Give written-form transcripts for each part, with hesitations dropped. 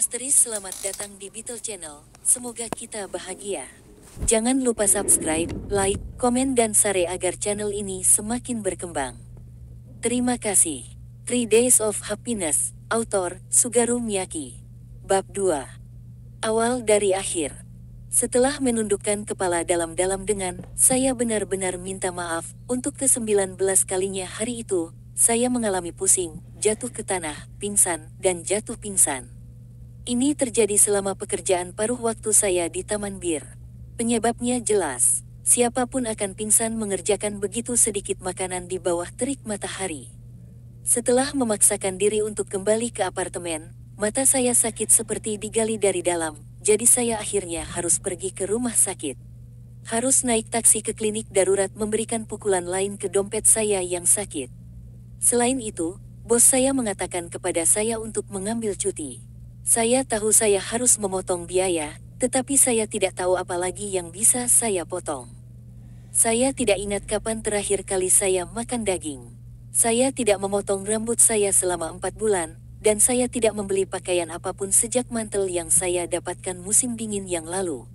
Asteris, selamat datang di Beetle Channel. Semoga kita bahagia. Jangan lupa subscribe, like, komen dan share agar channel ini semakin berkembang. Terima kasih. 3 Days of Happiness, author Sugaru Miyaki. Bab 2. Awal dari akhir. Setelah menundukkan kepala dalam-dalam dengan, saya benar-benar minta maaf, untuk ke-19 kalinya hari itu, saya mengalami pusing, jatuh ke tanah, pingsan, dan jatuh pingsan. Ini terjadi selama pekerjaan paruh waktu saya di Taman Bir. Penyebabnya jelas, siapapun akan pingsan mengerjakan begitu sedikit makanan di bawah terik matahari. Setelah memaksakan diri untuk kembali ke apartemen, mata saya sakit seperti digali dari dalam, jadi saya akhirnya harus pergi ke rumah sakit. Harus naik taksi ke klinik darurat memberikan pukulan lain ke dompet saya yang sakit. Selain itu, bos saya mengatakan kepada saya untuk mengambil cuti. Saya tahu saya harus memotong biaya, tetapi saya tidak tahu apa lagi yang bisa saya potong. Saya tidak ingat kapan terakhir kali saya makan daging. Saya tidak memotong rambut saya selama 4 bulan, dan saya tidak membeli pakaian apapun sejak mantel yang saya dapatkan musim dingin yang lalu.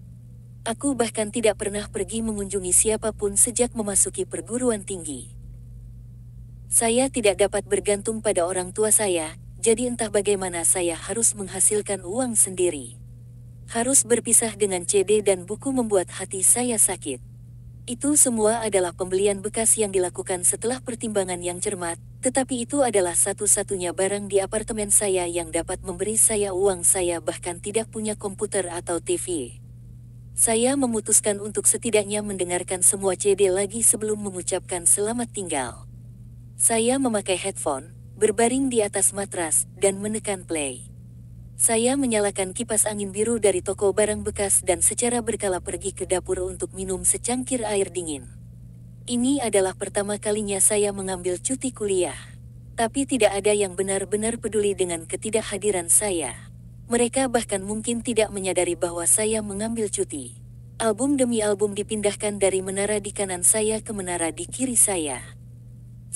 Aku bahkan tidak pernah pergi mengunjungi siapapun sejak memasuki perguruan tinggi. Saya tidak dapat bergantung pada orang tua saya, jadi entah bagaimana saya harus menghasilkan uang sendiri. Harus berpisah dengan CD dan buku membuat hati saya sakit. Itu semua adalah pembelian bekas yang dilakukan setelah pertimbangan yang cermat, tetapi itu adalah satu-satunya barang di apartemen saya yang dapat memberi saya uang. Saya bahkan tidak punya komputer atau TV. Saya memutuskan untuk setidaknya mendengarkan semua CD lagi sebelum mengucapkan selamat tinggal. Saya memakai headphone, berbaring di atas matras, dan menekan play. Saya menyalakan kipas angin biru dari toko barang bekas dan secara berkala pergi ke dapur untuk minum secangkir air dingin. Ini adalah pertama kalinya saya mengambil cuti kuliah. Tapi tidak ada yang benar-benar peduli dengan ketidakhadiran saya. Mereka bahkan mungkin tidak menyadari bahwa saya mengambil cuti. Album demi album dipindahkan dari menara di kanan saya ke menara di kiri saya.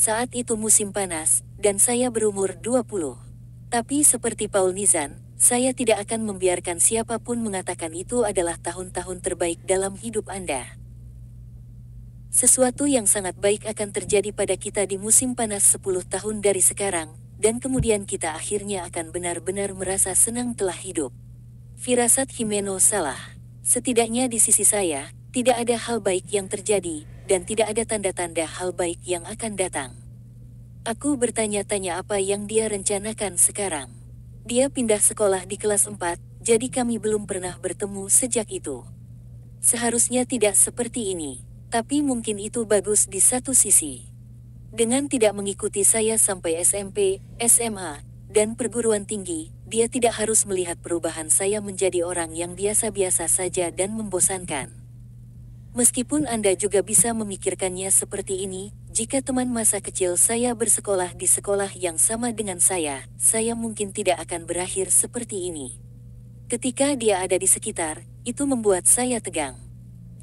Saat itu musim panas, dan saya berumur 20. Tapi seperti Paul Nizan, saya tidak akan membiarkan siapapun mengatakan itu adalah tahun-tahun terbaik dalam hidup Anda. Sesuatu yang sangat baik akan terjadi pada kita di musim panas 10 tahun dari sekarang, dan kemudian kita akhirnya akan benar-benar merasa senang telah hidup. Firasat Jimeno salah. Setidaknya di sisi saya, tidak ada hal baik yang terjadi, dan tidak ada tanda-tanda hal baik yang akan datang. Aku bertanya-tanya apa yang dia rencanakan sekarang. Dia pindah sekolah di kelas 4, jadi kami belum pernah bertemu sejak itu. Seharusnya tidak seperti ini, tapi mungkin itu bagus di satu sisi. Dengan tidak mengikuti saya sampai SMP, SMA, dan perguruan tinggi, dia tidak harus melihat perubahan saya menjadi orang yang biasa-biasa saja dan membosankan. Meskipun Anda juga bisa memikirkannya seperti ini, jika teman masa kecil saya bersekolah di sekolah yang sama dengan saya mungkin tidak akan berakhir seperti ini. Ketika dia ada di sekitar, itu membuat saya tegang.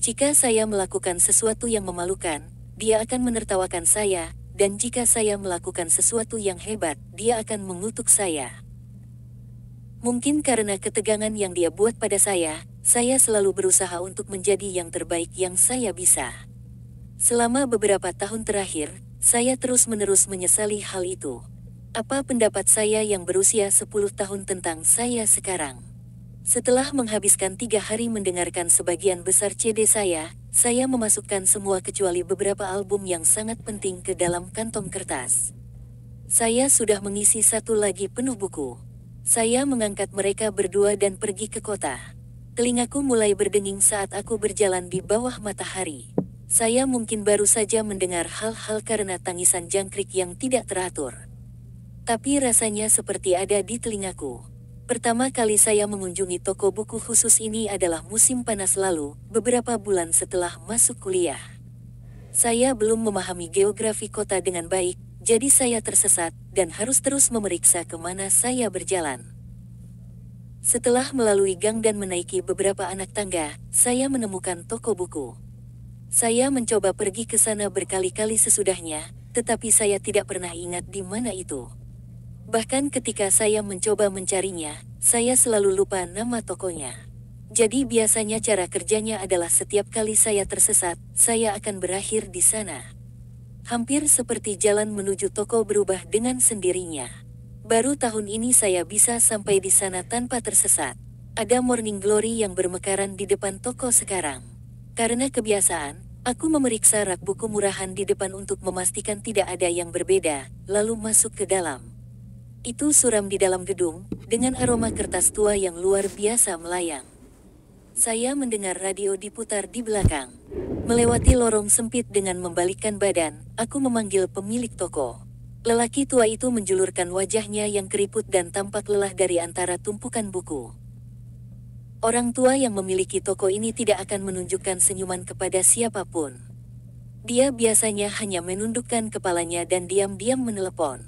Jika saya melakukan sesuatu yang memalukan, dia akan menertawakan saya, dan jika saya melakukan sesuatu yang hebat, dia akan mengutuk saya. Mungkin karena ketegangan yang dia buat pada saya selalu berusaha untuk menjadi yang terbaik yang saya bisa. Selama beberapa tahun terakhir, saya terus-menerus menyesali hal itu. Apa pendapat saya yang berusia 10 tahun tentang saya sekarang? Setelah menghabiskan 3 hari mendengarkan sebagian besar CD saya memasukkan semua kecuali beberapa album yang sangat penting ke dalam kantong kertas. Saya sudah mengisi satu lagi penuh buku. Saya mengangkat mereka berdua dan pergi ke kota. Telingaku mulai berdenging saat aku berjalan di bawah matahari. Saya mungkin baru saja mendengar hal-hal karena tangisan jangkrik yang tidak teratur. Tapi rasanya seperti ada di telingaku. Pertama kali saya mengunjungi toko buku khusus ini adalah musim panas lalu, beberapa bulan setelah masuk kuliah. Saya belum memahami geografi kota dengan baik, jadi saya tersesat, dan harus terus memeriksa kemana saya berjalan. Setelah melalui gang dan menaiki beberapa anak tangga, saya menemukan toko buku. Saya mencoba pergi ke sana berkali-kali sesudahnya, tetapi saya tidak pernah ingat di mana itu. Bahkan ketika saya mencoba mencarinya, saya selalu lupa nama tokonya. Jadi biasanya cara kerjanya adalah setiap kali saya tersesat, saya akan berakhir di sana. Hampir seperti jalan menuju toko berubah dengan sendirinya. Baru tahun ini saya bisa sampai di sana tanpa tersesat. Ada Morning Glory yang bermekaran di depan toko sekarang. Karena kebiasaan, aku memeriksa rak buku murahan di depan untuk memastikan tidak ada yang berbeda, lalu masuk ke dalam. Itu suram di dalam gedung, dengan aroma kertas tua yang luar biasa melayang. Saya mendengar radio diputar di belakang. Melewati lorong sempit dengan membalikkan badan, aku memanggil pemilik toko. Lelaki tua itu menjulurkan wajahnya yang keriput dan tampak lelah dari antara tumpukan buku. Orang tua yang memiliki toko ini tidak akan menunjukkan senyuman kepada siapapun. Dia biasanya hanya menundukkan kepalanya dan diam-diam menelepon.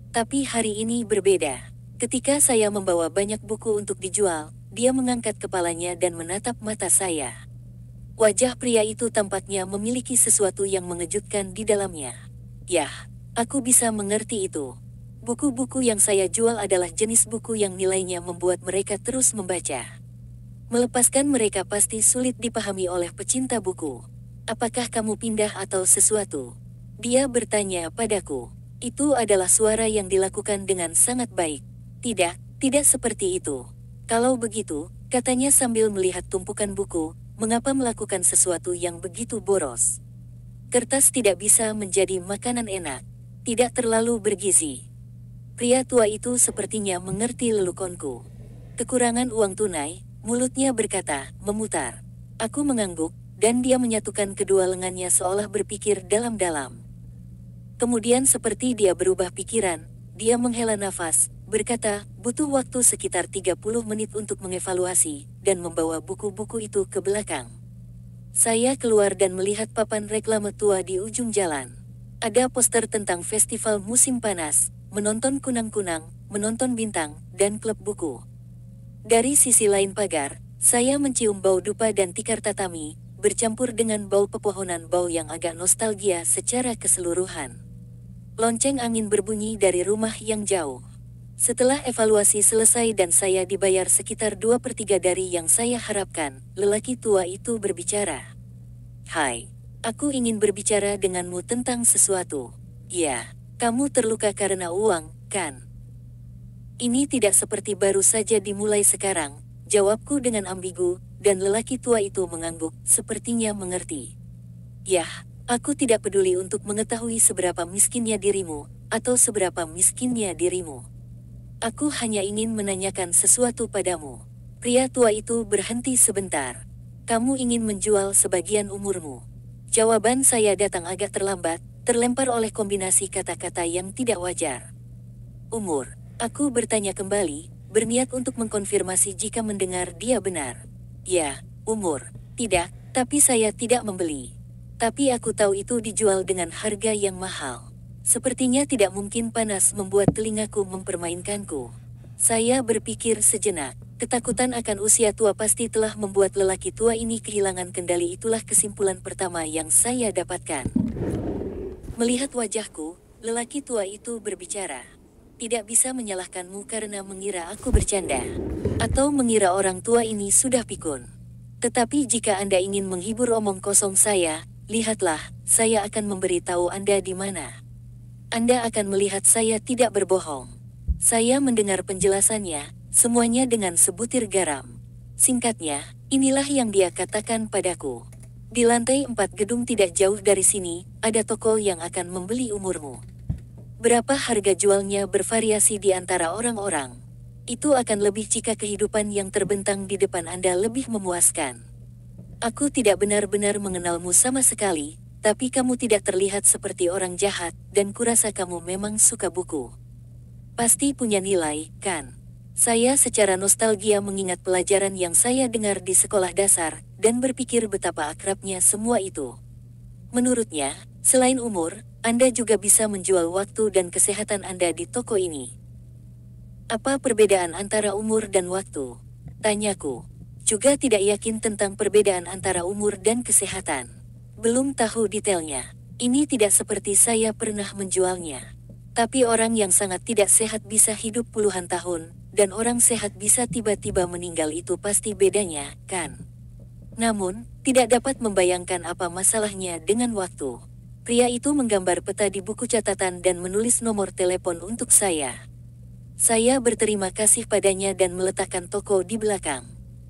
Tapi hari ini berbeda. Ketika saya membawa banyak buku untuk dijual, dia mengangkat kepalanya dan menatap mata saya. Wajah pria itu tampaknya memiliki sesuatu yang mengejutkan di dalamnya. Yah, aku bisa mengerti itu. Buku-buku yang saya jual adalah jenis buku yang nilainya membuat mereka terus membaca. Melepaskan mereka pasti sulit dipahami oleh pecinta buku. Apakah kamu pindah atau sesuatu? Dia bertanya padaku. Itu adalah suara yang dilakukan dengan sangat baik. Tidak seperti itu. Kalau begitu, katanya sambil melihat tumpukan buku, mengapa melakukan sesuatu yang begitu boros? Kertas tidak bisa menjadi makanan enak. Tidak terlalu bergizi. Pria tua itu sepertinya mengerti lelukonku. Kekurangan uang tunai, mulutnya berkata, memutar. Aku mengangguk, dan dia menyatukan kedua lengannya seolah berpikir dalam-dalam. Kemudian seperti dia berubah pikiran, dia menghela nafas, berkata, butuh waktu sekitar 30 menit untuk mengevaluasi, dan membawa buku-buku itu ke belakang. Saya keluar dan melihat papan reklame tua di ujung jalan. Ada poster tentang festival musim panas, menonton kunang-kunang, menonton bintang, dan klub buku. Dari sisi lain pagar, saya mencium bau dupa dan tikar tatami, bercampur dengan bau pepohonan, bau yang agak nostalgia secara keseluruhan. Lonceng angin berbunyi dari rumah yang jauh. Setelah evaluasi selesai dan saya dibayar sekitar 2/3 dari yang saya harapkan, lelaki tua itu berbicara. Hai, aku ingin berbicara denganmu tentang sesuatu. Ya, kamu terluka karena uang, kan? Ini tidak seperti baru saja dimulai sekarang, jawabku dengan ambigu, dan lelaki tua itu mengangguk, sepertinya mengerti. Yah, aku tidak peduli untuk mengetahui seberapa miskinnya dirimu, atau seberapa miskinnya dirimu. Aku hanya ingin menanyakan sesuatu padamu. Pria tua itu berhenti sebentar. Kamu ingin menjual sebagian umurmu. Jawaban saya datang agak terlambat, terlempar oleh kombinasi kata-kata yang tidak wajar. Umur. Aku bertanya kembali, berniat untuk mengkonfirmasi jika mendengar dia benar. Ya, umur. Tidak, tapi saya tidak membeli. Tapi aku tahu itu dijual dengan harga yang mahal. Sepertinya tidak mungkin panas membuat telingaku mempermainkanku. Saya berpikir sejenak. Ketakutan akan usia tua pasti telah membuat lelaki tua ini kehilangan kendali. Itulah kesimpulan pertama yang saya dapatkan. Melihat wajahku, lelaki tua itu berbicara. Tidak bisa menyalahkanmu karena mengira aku bercanda. Atau mengira orang tua ini sudah pikun. Tetapi jika Anda ingin menghibur omong kosong saya, lihatlah, saya akan memberitahu Anda di mana. Anda akan melihat saya tidak berbohong. Saya mendengar penjelasannya, semuanya dengan sebutir garam. Singkatnya, inilah yang dia katakan padaku. Di lantai 4 gedung tidak jauh dari sini, ada toko yang akan membeli umurmu. Berapa harga jualnya bervariasi di antara orang-orang. Itu akan lebih jika kehidupan yang terbentang di depan Anda lebih memuaskan. Aku tidak benar-benar mengenalmu sama sekali, tapi kamu tidak terlihat seperti orang jahat, dan kurasa kamu memang suka buku. Pasti punya nilai, kan? Saya secara nostalgia mengingat pelajaran yang saya dengar di sekolah dasar, dan berpikir betapa akrabnya semua itu. Menurutnya, selain umur, Anda juga bisa menjual waktu dan kesehatan Anda di toko ini. Apa perbedaan antara umur dan waktu? Tanyaku. Juga tidak yakin tentang perbedaan antara umur dan kesehatan. Belum tahu detailnya. Ini tidak seperti saya pernah menjualnya. Tapi orang yang sangat tidak sehat bisa hidup puluhan tahun, dan orang sehat bisa tiba-tiba meninggal, itu pasti bedanya, kan? Namun, tidak dapat membayangkan apa masalahnya dengan waktu. Pria itu menggambar peta di buku catatan dan menulis nomor telepon untuk saya. Saya berterima kasih padanya dan meletakkan toko di belakang.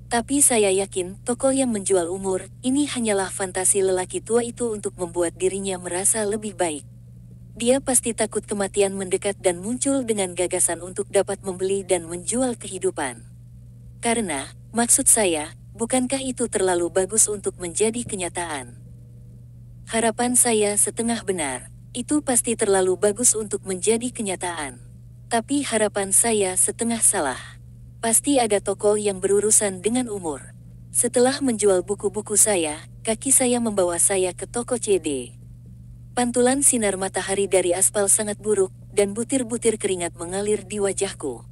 Tapi saya yakin, toko yang menjual umur, ini hanyalah fantasi lelaki tua itu untuk membuat dirinya merasa lebih baik. Dia pasti takut kematian mendekat dan muncul dengan gagasan untuk dapat membeli dan menjual kehidupan. Karena, maksud saya, bukankah itu terlalu bagus untuk menjadi kenyataan? Harapan saya setengah benar. Itu pasti terlalu bagus untuk menjadi kenyataan. Tapi harapan saya setengah salah. Pasti ada toko yang berurusan dengan umur. Setelah menjual buku-buku saya, kaki saya membawa saya ke toko CD. Pantulan sinar matahari dari aspal sangat buruk, dan butir-butir keringat mengalir di wajahku.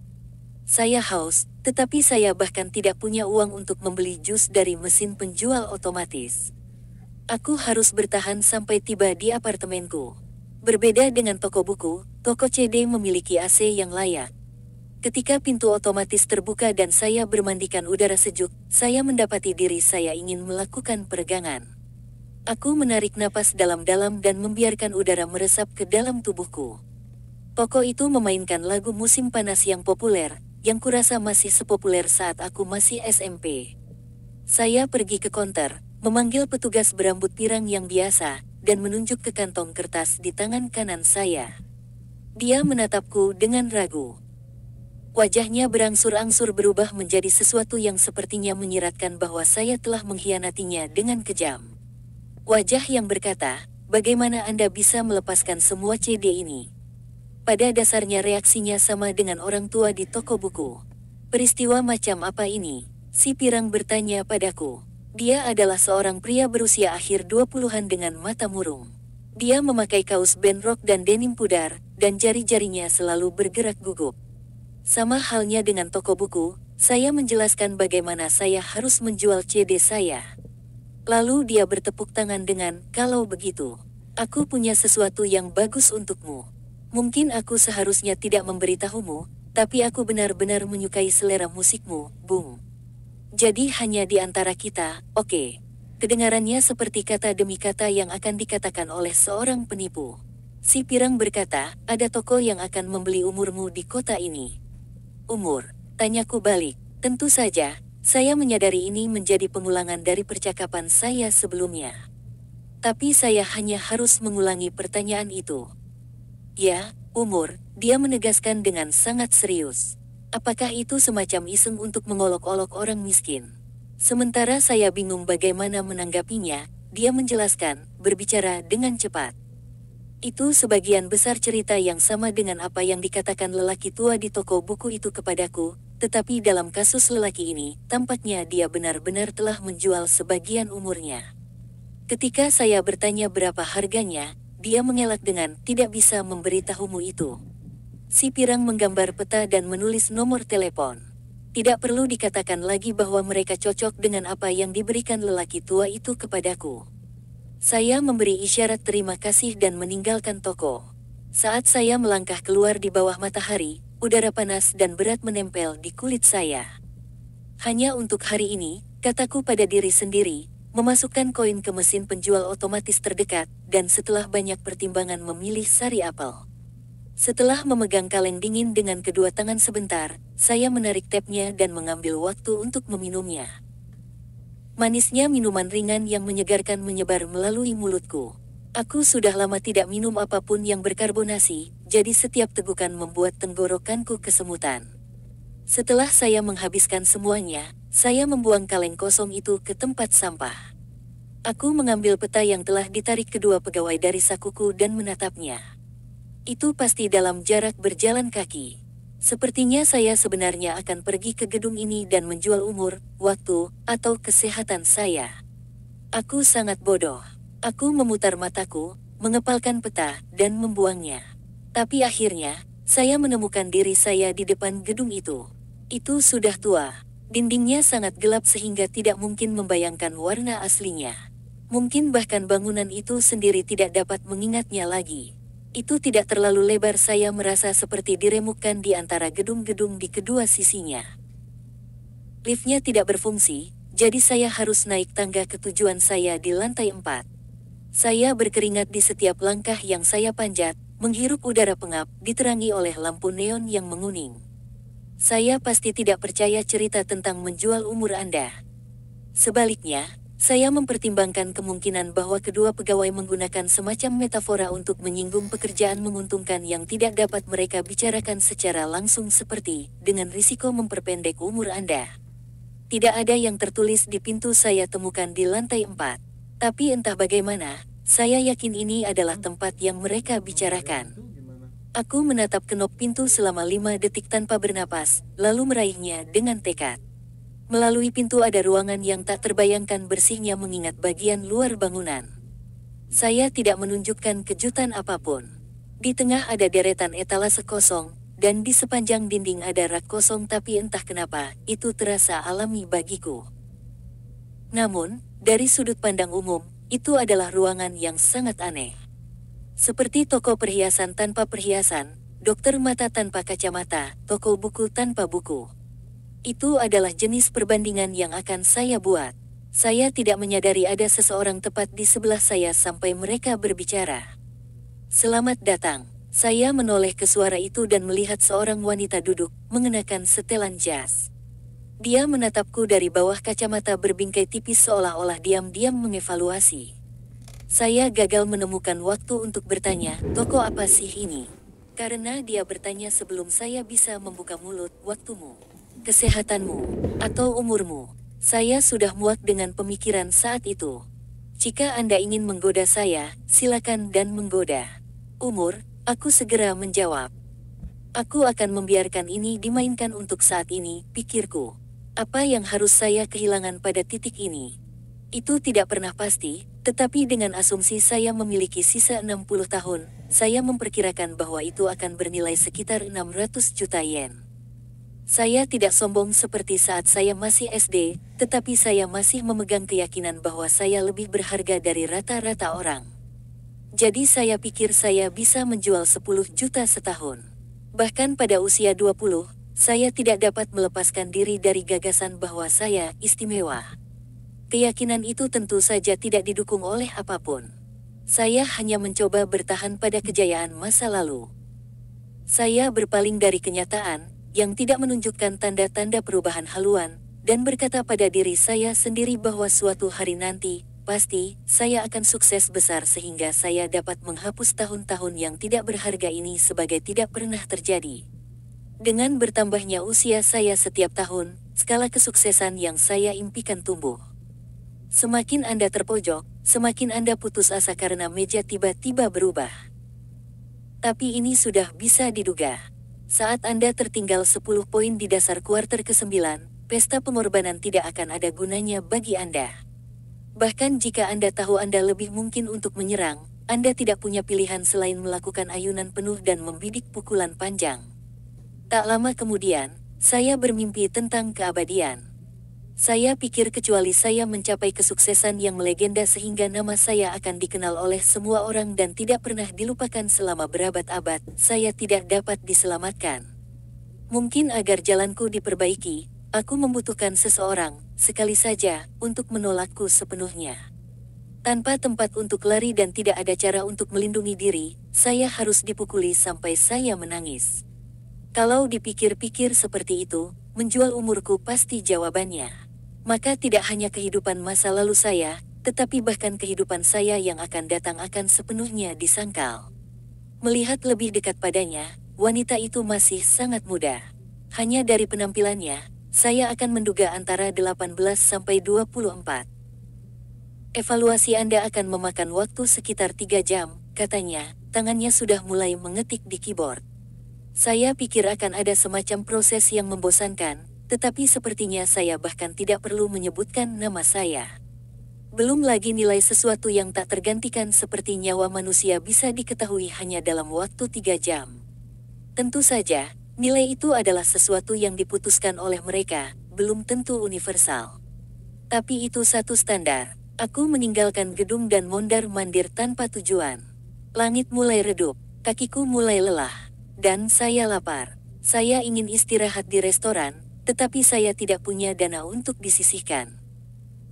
Saya haus, tetapi saya bahkan tidak punya uang untuk membeli jus dari mesin penjual otomatis. Aku harus bertahan sampai tiba di apartemenku. Berbeda dengan toko buku, toko CD memiliki AC yang layak. Ketika pintu otomatis terbuka dan saya bermandikan udara sejuk, saya mendapati diri saya ingin melakukan peregangan. Aku menarik napas dalam-dalam dan membiarkan udara meresap ke dalam tubuhku. Toko itu memainkan lagu musim panas yang populer, yang kurasa masih sepopuler saat aku masih SMP. Saya pergi ke konter, memanggil petugas berambut pirang yang biasa, dan menunjuk ke kantong kertas di tangan kanan saya. Dia menatapku dengan ragu. Wajahnya berangsur-angsur berubah menjadi sesuatu yang sepertinya menyiratkan bahwa saya telah mengkhianatinya dengan kejam. Wajah yang berkata, "Bagaimana Anda bisa melepaskan semua CD ini?" Pada dasarnya reaksinya sama dengan orang tua di toko buku. "Peristiwa macam apa ini?" si pirang bertanya padaku. Dia adalah seorang pria berusia akhir 20-an dengan mata murung. Dia memakai kaos band rock dan denim pudar, dan jari-jarinya selalu bergerak gugup. Sama halnya dengan toko buku, saya menjelaskan bagaimana saya harus menjual CD saya. Lalu dia bertepuk tangan dengan, "Kalau begitu, aku punya sesuatu yang bagus untukmu. Mungkin aku seharusnya tidak memberitahumu, tapi aku benar-benar menyukai selera musikmu, Bung. Jadi hanya di antara kita, oke?" Kedengarannya seperti kata demi kata yang akan dikatakan oleh seorang penipu. Si pirang berkata, "Ada toko yang akan membeli umurmu di kota ini." "Umur?" tanyaku balik. Tentu saja, saya menyadari ini menjadi pengulangan dari percakapan saya sebelumnya. Tapi saya hanya harus mengulangi pertanyaan itu. "Ya, umur," dia menegaskan dengan sangat serius. Apakah itu semacam iseng untuk mengolok-olok orang miskin? Sementara saya bingung bagaimana menanggapinya, dia menjelaskan, berbicara dengan cepat. Itu sebagian besar cerita yang sama dengan apa yang dikatakan lelaki tua di toko buku itu kepadaku, tetapi dalam kasus lelaki ini, tampaknya dia benar-benar telah menjual sebagian umurnya. Ketika saya bertanya berapa harganya, dia mengelak dengan, "Tidak bisa memberitahumu itu." Si pirang menggambar peta dan menulis nomor telepon. Tidak perlu dikatakan lagi bahwa mereka cocok dengan apa yang diberikan lelaki tua itu kepadaku. Saya memberi isyarat terima kasih dan meninggalkan toko. Saat saya melangkah keluar di bawah matahari, udara panas dan berat menempel di kulit saya. "Hanya untuk hari ini," kataku pada diri sendiri, memasukkan koin ke mesin penjual otomatis terdekat, dan setelah banyak pertimbangan memilih sari apel. Setelah memegang kaleng dingin dengan kedua tangan sebentar, saya menarik tapnya dan mengambil waktu untuk meminumnya. Manisnya minuman ringan yang menyegarkan menyebar melalui mulutku. Aku sudah lama tidak minum apapun yang berkarbonasi, jadi setiap tegukan membuat tenggorokanku kesemutan. Setelah saya menghabiskan semuanya, saya membuang kaleng kosong itu ke tempat sampah. Aku mengambil peta yang telah ditarik kedua pegawai dari sakuku dan menatapnya. Itu pasti dalam jarak berjalan kaki. Sepertinya saya sebenarnya akan pergi ke gedung ini dan menjual umur, waktu, atau kesehatan saya. Aku sangat bodoh. Aku memutar mataku, mengepalkan peta, dan membuangnya. Tapi akhirnya, saya menemukan diri saya di depan gedung itu. Itu sudah tua. Dindingnya sangat gelap sehingga tidak mungkin membayangkan warna aslinya. Mungkin bahkan bangunan itu sendiri tidak dapat mengingatnya lagi. Itu tidak terlalu lebar, saya merasa seperti diremukkan di antara gedung-gedung di kedua sisinya. Liftnya tidak berfungsi, jadi saya harus naik tangga ke tujuan saya di lantai 4. Saya berkeringat di setiap langkah yang saya panjat, menghirup udara pengap, diterangi oleh lampu neon yang menguning. Saya pasti tidak percaya cerita tentang menjual umur Anda. Sebaliknya, saya mempertimbangkan kemungkinan bahwa kedua pegawai menggunakan semacam metafora untuk menyinggung pekerjaan menguntungkan yang tidak dapat mereka bicarakan secara langsung, seperti dengan risiko memperpendek umur Anda. Tidak ada yang tertulis di pintu saya temukan di lantai 4. Tapi entah bagaimana, saya yakin ini adalah tempat yang mereka bicarakan. Aku menatap kenop pintu selama 5 detik tanpa bernapas, lalu meraihnya dengan tekad. Melalui pintu ada ruangan yang tak terbayangkan bersihnya mengingat bagian luar bangunan. Saya tidak menunjukkan kejutan apapun. Di tengah ada deretan etalase kosong, dan di sepanjang dinding ada rak kosong, tapi entah kenapa, itu terasa alami bagiku. Namun, dari sudut pandang umum, itu adalah ruangan yang sangat aneh. Seperti toko perhiasan tanpa perhiasan, dokter mata tanpa kacamata, toko buku tanpa buku. Itu adalah jenis perbandingan yang akan saya buat. Saya tidak menyadari ada seseorang tepat di sebelah saya sampai mereka berbicara. Selamat datang. Saya menoleh ke suara itu dan melihat seorang wanita duduk, mengenakan setelan jas. Dia menatapku dari bawah kacamata berbingkai tipis seolah-olah diam-diam mengevaluasi. Saya gagal menemukan waktu untuk bertanya, toko apa sih ini? Karena dia bertanya sebelum saya bisa membuka mulut, waktumu, kesehatanmu, atau umurmu. Saya sudah muak dengan pemikiran saat itu. Jika Anda ingin menggoda saya, silakan dan menggoda. Umur, aku segera menjawab. Aku akan membiarkan ini dimainkan untuk saat ini, pikirku. Apa yang harus saya kehilangan pada titik ini? Itu tidak pernah pasti, tetapi dengan asumsi saya memiliki sisa 60 tahun, saya memperkirakan bahwa itu akan bernilai sekitar 600 juta yen. Saya tidak sombong seperti saat saya masih SD, tetapi saya masih memegang keyakinan bahwa saya lebih berharga dari rata-rata orang. Jadi saya pikir saya bisa menjual 10 juta setahun. Bahkan pada usia 20, saya tidak dapat melepaskan diri dari gagasan bahwa saya istimewa. Keyakinan itu tentu saja tidak didukung oleh apapun. Saya hanya mencoba bertahan pada kejayaan masa lalu. Saya berpaling dari kenyataan, yang tidak menunjukkan tanda-tanda perubahan haluan, dan berkata pada diri saya sendiri bahwa suatu hari nanti, pasti, saya akan sukses besar sehingga saya dapat menghapus tahun-tahun yang tidak berharga ini sebagai tidak pernah terjadi. Dengan bertambahnya usia saya setiap tahun, skala kesuksesan yang saya impikan tumbuh. Semakin Anda terpojok, semakin Anda putus asa karena meja tiba-tiba berubah. Tapi ini sudah bisa diduga. Saat Anda tertinggal 10 poin di dasar kuarter ke-9, pesta pengorbanan tidak akan ada gunanya bagi Anda. Bahkan jika Anda tahu Anda lebih mungkin untuk menyerang, Anda tidak punya pilihan selain melakukan ayunan penuh dan membidik pukulan panjang. Tak lama kemudian, saya bermimpi tentang keabadian. Saya pikir kecuali saya mencapai kesuksesan yang melegenda sehingga nama saya akan dikenal oleh semua orang dan tidak pernah dilupakan selama berabad-abad, saya tidak dapat diselamatkan. Mungkin agar jalanku diperbaiki, aku membutuhkan seseorang, sekali saja, untuk menolakku sepenuhnya. Tanpa tempat untuk lari dan tidak ada cara untuk melindungi diri, saya harus dipukuli sampai saya menangis. Kalau dipikir-pikir seperti itu, menjual umurku pasti jawabannya. Maka tidak hanya kehidupan masa lalu saya, tetapi bahkan kehidupan saya yang akan datang akan sepenuhnya disangkal. Melihat lebih dekat padanya, wanita itu masih sangat muda. Hanya dari penampilannya, saya akan menduga antara 18 sampai 24. Evaluasi Anda akan memakan waktu sekitar 3 jam, katanya, tangannya sudah mulai mengetik di keyboard. Saya pikir akan ada semacam proses yang membosankan, tetapi sepertinya saya bahkan tidak perlu menyebutkan nama saya. Belum lagi nilai sesuatu yang tak tergantikan seperti nyawa manusia bisa diketahui hanya dalam waktu 3 jam. Tentu saja, nilai itu adalah sesuatu yang diputuskan oleh mereka, belum tentu universal. Tapi itu satu standar. Aku meninggalkan gedung dan mondar-mandir tanpa tujuan. Langit mulai redup. Kakiku mulai lelah, dan saya lapar. Saya ingin istirahat di restoran, tetapi saya tidak punya dana untuk disisihkan.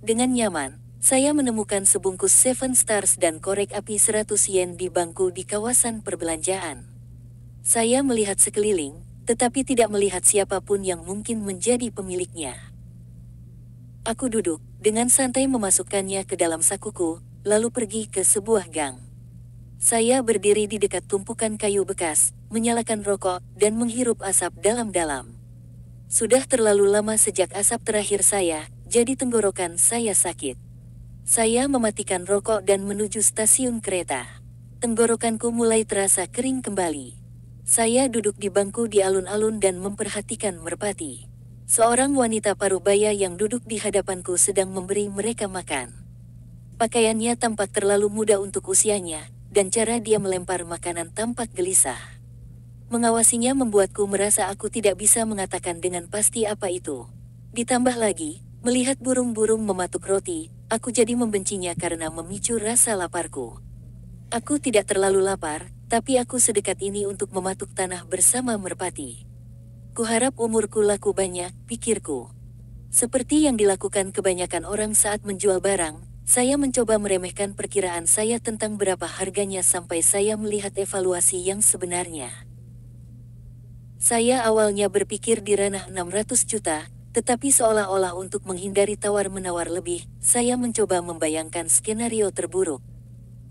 Dengan nyaman, saya menemukan sebungkus Seven Stars dan korek api 100 yen di bangku di kawasan perbelanjaan. Saya melihat sekeliling, tetapi tidak melihat siapapun yang mungkin menjadi pemiliknya. Aku duduk, dengan santai memasukkannya ke dalam sakuku, lalu pergi ke sebuah gang. Saya berdiri di dekat tumpukan kayu bekas, menyalakan rokok, dan menghirup asap dalam-dalam. Sudah terlalu lama sejak asap terakhir saya, jadi tenggorokan saya sakit. Saya mematikan rokok dan menuju stasiun kereta. Tenggorokanku mulai terasa kering kembali. Saya duduk di bangku di alun-alun dan memperhatikan merpati. Seorang wanita parubaya yang duduk di hadapanku sedang memberi mereka makan. Pakaiannya tampak terlalu muda untuk usianya, dan cara dia melempar makanan tampak gelisah. Mengawasinya membuatku merasa aku tidak bisa mengatakan dengan pasti apa itu. Ditambah lagi, melihat burung-burung mematuk roti, aku jadi membencinya karena memicu rasa laparku. Aku tidak terlalu lapar, tapi aku sedekat ini untuk mematuk tanah bersama merpati. Kuharap umurku laku banyak, pikirku. Seperti yang dilakukan kebanyakan orang saat menjual barang, saya mencoba meremehkan perkiraan saya tentang berapa harganya sampai saya melihat evaluasi yang sebenarnya. Saya awalnya berpikir di ranah 600 juta, tetapi seolah-olah untuk menghindari tawar-menawar lebih, saya mencoba membayangkan skenario terburuk.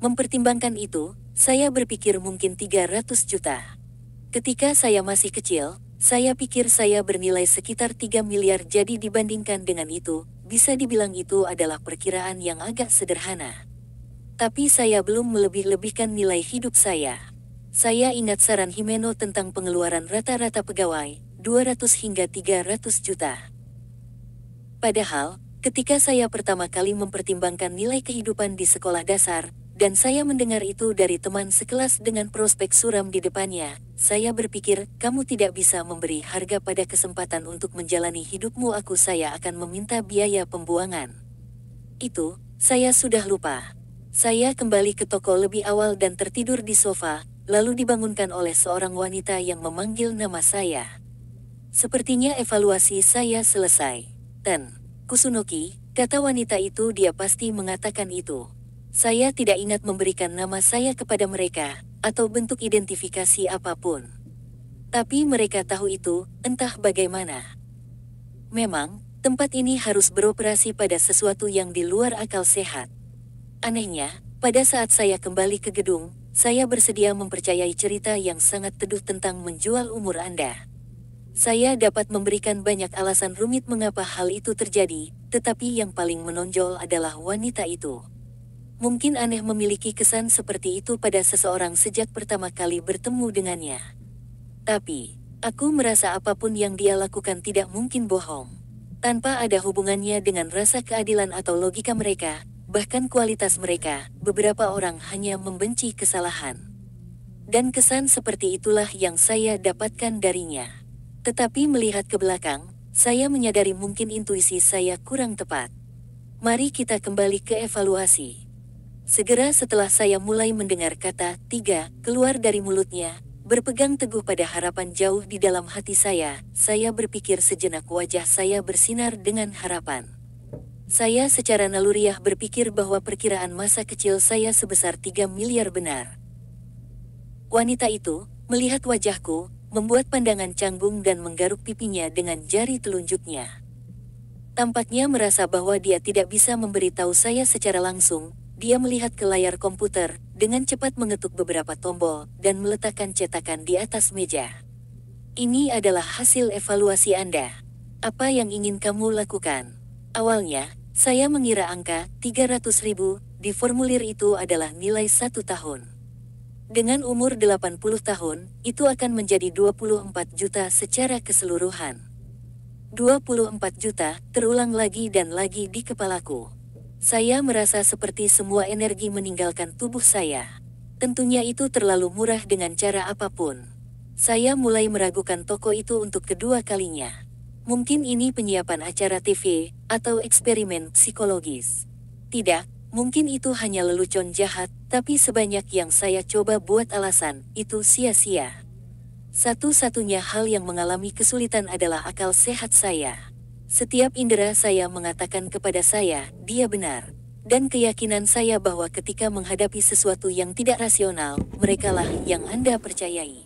Mempertimbangkan itu, saya berpikir mungkin 300 juta. Ketika saya masih kecil, saya pikir saya bernilai sekitar 3 miliar, jadi dibandingkan dengan itu, bisa dibilang itu adalah perkiraan yang agak sederhana. Tapi saya belum melebih-lebihkan nilai hidup saya. Saya ingat saran Himeno tentang pengeluaran rata-rata pegawai, 200 hingga 300 juta. Padahal, ketika saya pertama kali mempertimbangkan nilai kehidupan di sekolah dasar, dan saya mendengar itu dari teman sekelas dengan prospek suram di depannya, saya berpikir, kamu tidak bisa memberi harga pada kesempatan untuk menjalani hidupmu. Saya akan meminta biaya pembuangan. Itu, saya sudah lupa. Saya kembali ke toko lebih awal dan tertidur di sofa, lalu dibangunkan oleh seorang wanita yang memanggil nama saya. Sepertinya evaluasi saya selesai. Ten Kusunoki, kata wanita itu, dia pasti mengatakan itu. Saya tidak ingat memberikan nama saya kepada mereka, atau bentuk identifikasi apapun. Tapi mereka tahu itu, entah bagaimana. Memang, tempat ini harus beroperasi pada sesuatu yang di luar akal sehat. Anehnya, pada saat saya kembali ke gedung, saya bersedia mempercayai cerita yang sangat teduh tentang menjual umur Anda. Saya dapat memberikan banyak alasan rumit mengapa hal itu terjadi, tetapi yang paling menonjol adalah wanita itu. Mungkin aneh memiliki kesan seperti itu pada seseorang sejak pertama kali bertemu dengannya. Tapi, aku merasa apapun yang dia lakukan tidak mungkin bohong. Tanpa ada hubungannya dengan rasa keadilan atau logika mereka, bahkan kualitas mereka, beberapa orang hanya membenci kesalahan. Dan kesan seperti itulah yang saya dapatkan darinya. Tetapi melihat ke belakang, saya menyadari mungkin intuisi saya kurang tepat. Mari kita kembali ke evaluasi. Segera setelah saya mulai mendengar kata 3 keluar dari mulutnya, berpegang teguh pada harapan jauh di dalam hati saya berpikir sejenak, wajah saya bersinar dengan harapan. Saya secara naluriah berpikir bahwa perkiraan masa kecil saya sebesar 3 miliar benar. Wanita itu, melihat wajahku, membuat pandangan canggung dan menggaruk pipinya dengan jari telunjuknya. Tampaknya merasa bahwa dia tidak bisa memberitahu saya secara langsung. Dia melihat ke layar komputer, dengan cepat mengetuk beberapa tombol, dan meletakkan cetakan di atas meja. Ini adalah hasil evaluasi Anda. Apa yang ingin kamu lakukan? Awalnya, saya mengira angka 300.000 di formulir itu adalah nilai 1 tahun. Dengan umur 80 tahun, itu akan menjadi 24 juta secara keseluruhan. 24 juta, terulang lagi dan lagi di kepalaku. Saya merasa seperti semua energi meninggalkan tubuh saya. Tentunya itu terlalu murah dengan cara apapun. Saya mulai meragukan toko itu untuk kedua kalinya. Mungkin ini penyiapan acara TV, atau eksperimen psikologis. Tidak, Mungkin itu hanya lelucon jahat, tapi sebanyak yang saya coba buat alasan, itu sia-sia. Satu-satunya hal yang mengalami kesulitan adalah akal sehat saya. Setiap indera saya mengatakan kepada saya, dia benar. Dan keyakinan saya bahwa ketika menghadapi sesuatu yang tidak rasional, merekalah yang Anda percayai.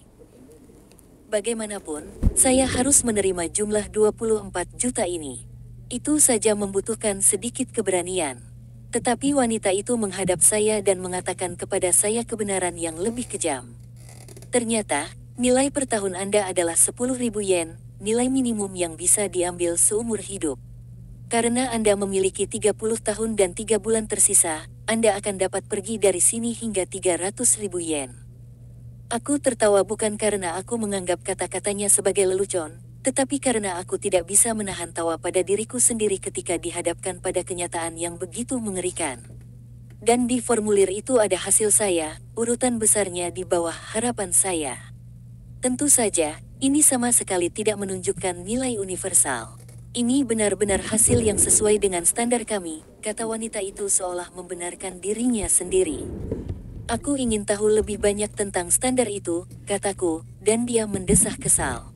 Bagaimanapun, saya harus menerima jumlah 24 juta ini. Itu saja membutuhkan sedikit keberanian. Tetapi wanita itu menghadap saya dan mengatakan kepada saya kebenaran yang lebih kejam. Ternyata, nilai per tahun Anda adalah 10.000 yen, nilai minimum yang bisa diambil seumur hidup. Karena Anda memiliki 30 tahun dan 3 bulan tersisa, Anda akan dapat pergi dari sini hingga 300.000 yen. Aku tertawa bukan karena aku menganggap kata-katanya sebagai lelucon, tetapi karena aku tidak bisa menahan tawa pada diriku sendiri ketika dihadapkan pada kenyataan yang begitu mengerikan. Dan di formulir itu ada hasil saya, urutan besarnya di bawah harapan saya. Tentu saja, ini sama sekali tidak menunjukkan nilai universal. Ini benar-benar hasil yang sesuai dengan standar kami, kata wanita itu seolah membenarkan dirinya sendiri. Aku ingin tahu lebih banyak tentang standar itu, kataku, dan dia mendesah kesal.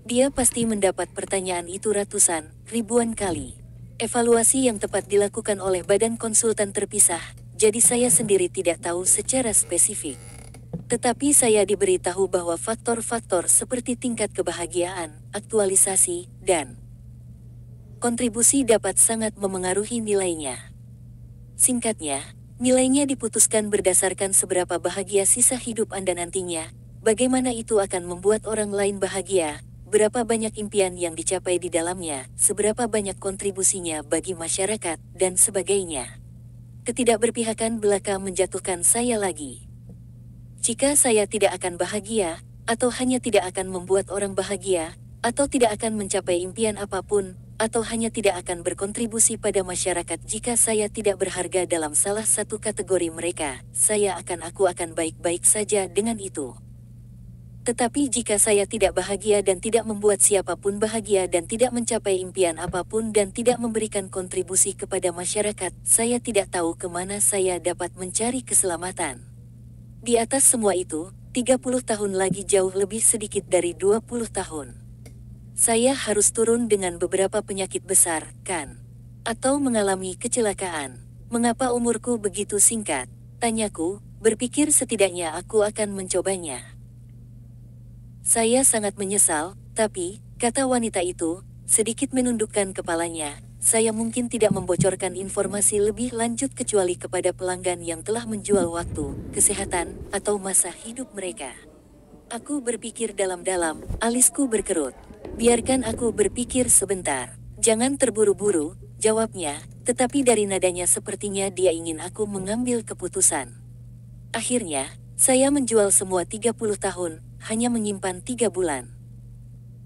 Dia pasti mendapat pertanyaan itu ratusan, ribuan kali. Evaluasi yang tepat dilakukan oleh badan konsultan terpisah, jadi saya sendiri tidak tahu secara spesifik. Tetapi saya diberitahu bahwa faktor-faktor seperti tingkat kebahagiaan, aktualisasi, dan kontribusi dapat sangat memengaruhi nilainya. Singkatnya, nilainya diputuskan berdasarkan seberapa bahagia sisa hidup Anda nantinya, bagaimana itu akan membuat orang lain bahagia, berapa banyak impian yang dicapai di dalamnya, seberapa banyak kontribusinya bagi masyarakat, dan sebagainya. Ketidakberpihakan belaka menjatuhkan saya lagi. Jika saya tidak akan bahagia, atau hanya tidak akan membuat orang bahagia, atau tidak akan mencapai impian apapun, atau hanya tidak akan berkontribusi pada masyarakat jika saya tidak berharga dalam salah satu kategori mereka, aku akan baik-baik saja dengan itu. Tetapi jika saya tidak bahagia dan tidak membuat siapapun bahagia dan tidak mencapai impian apapun dan tidak memberikan kontribusi kepada masyarakat, saya tidak tahu kemana saya dapat mencari keselamatan. Di atas semua itu, 30 tahun lagi jauh lebih sedikit dari 20 tahun. Saya harus turun dengan beberapa penyakit besar, kan? Atau mengalami kecelakaan. Mengapa umurku begitu singkat? Tanyaku, berpikir setidaknya aku akan mencobanya. Saya sangat menyesal, tapi, kata wanita itu, sedikit menundukkan kepalanya, saya mungkin tidak membocorkan informasi lebih lanjut kecuali kepada pelanggan yang telah menjual waktu, kesehatan, atau masa hidup mereka. Aku berpikir dalam-dalam, alisku berkerut. Biarkan aku berpikir sebentar. Jangan terburu-buru, jawabnya, tetapi dari nadanya sepertinya dia ingin aku mengambil keputusan. Akhirnya, saya menjual semua 30 tahun, hanya menyimpan 3 bulan.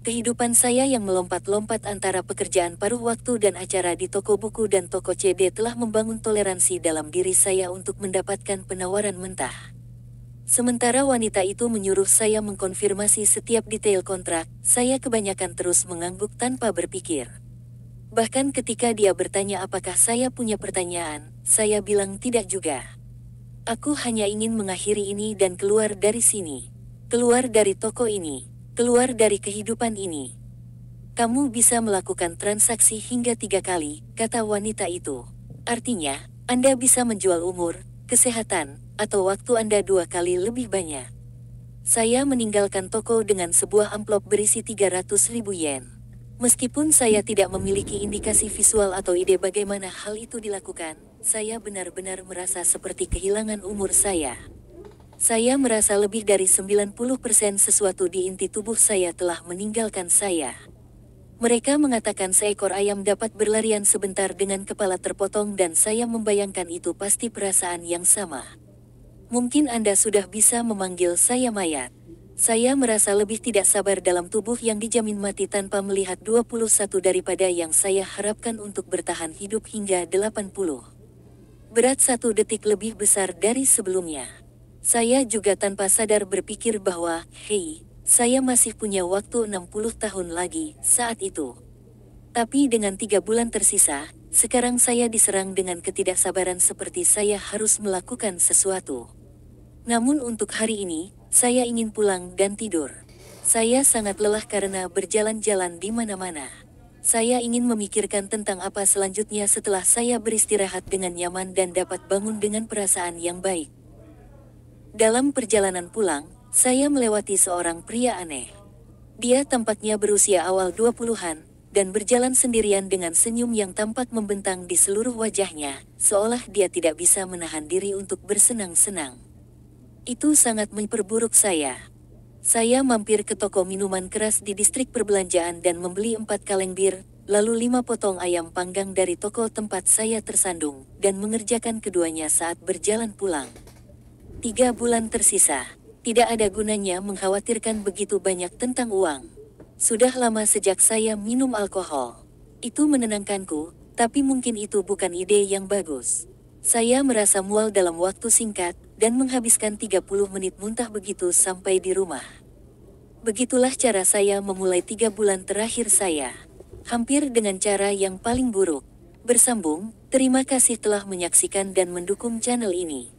Kehidupan saya yang melompat-lompat antara pekerjaan paruh waktu dan acara di toko buku dan toko CD telah membangun toleransi dalam diri saya untuk mendapatkan penawaran mentah. Sementara wanita itu menyuruh saya mengkonfirmasi setiap detail kontrak, saya kebanyakan terus mengangguk tanpa berpikir. Bahkan ketika dia bertanya apakah saya punya pertanyaan, saya bilang tidak juga. Aku hanya ingin mengakhiri ini dan keluar dari sini. Keluar dari toko ini. Keluar dari kehidupan ini. Kamu bisa melakukan transaksi hingga 3 kali, kata wanita itu. Artinya, Anda bisa menjual umur, kesehatan, atau waktu Anda 2 kali lebih banyak. Saya meninggalkan toko dengan sebuah amplop berisi 300.000 yen. Meskipun saya tidak memiliki indikasi visual atau ide bagaimana hal itu dilakukan, saya benar-benar merasa seperti kehilangan umur saya. Saya merasa lebih dari 90% sesuatu di inti tubuh saya telah meninggalkan saya. Mereka mengatakan seekor ayam dapat berlarian sebentar dengan kepala terpotong dan saya membayangkan itu pasti perasaan yang sama. Mungkin Anda sudah bisa memanggil saya mayat. Saya merasa lebih tidak sabar dalam tubuh yang dijamin mati tanpa melihat 21 daripada yang saya harapkan untuk bertahan hidup hingga 80. Berat 1 detik lebih besar dari sebelumnya. Saya juga tanpa sadar berpikir bahwa, hei, saya masih punya waktu 60 tahun lagi saat itu. Tapi dengan 3 bulan tersisa, Sekarang saya diserang dengan ketidaksabaran seperti saya harus melakukan sesuatu. Namun untuk hari ini, saya ingin pulang dan tidur. Saya sangat lelah karena berjalan-jalan di mana-mana. Saya ingin memikirkan tentang apa selanjutnya setelah saya beristirahat dengan nyaman dan dapat bangun dengan perasaan yang baik. Dalam perjalanan pulang, saya melewati seorang pria aneh. Dia tampaknya berusia awal 20-an, dan berjalan sendirian dengan senyum yang tampak membentang di seluruh wajahnya, seolah dia tidak bisa menahan diri untuk bersenang-senang. Itu sangat memperburuk saya. Saya mampir ke toko minuman keras di distrik perbelanjaan dan membeli 4 kaleng bir, lalu 5 potong ayam panggang dari toko tempat saya tersandung, dan mengerjakan keduanya saat berjalan pulang. 3 bulan tersisa. Tidak ada gunanya mengkhawatirkan begitu banyak tentang uang. Sudah lama sejak saya minum alkohol. Itu menenangkanku, tapi mungkin itu bukan ide yang bagus. Saya merasa mual dalam waktu singkat, dan menghabiskan 30 menit muntah begitu sampai di rumah. Begitulah cara saya memulai 3 bulan terakhir saya. Hampir dengan cara yang paling buruk. Bersambung, terima kasih telah menyaksikan dan mendukung channel ini.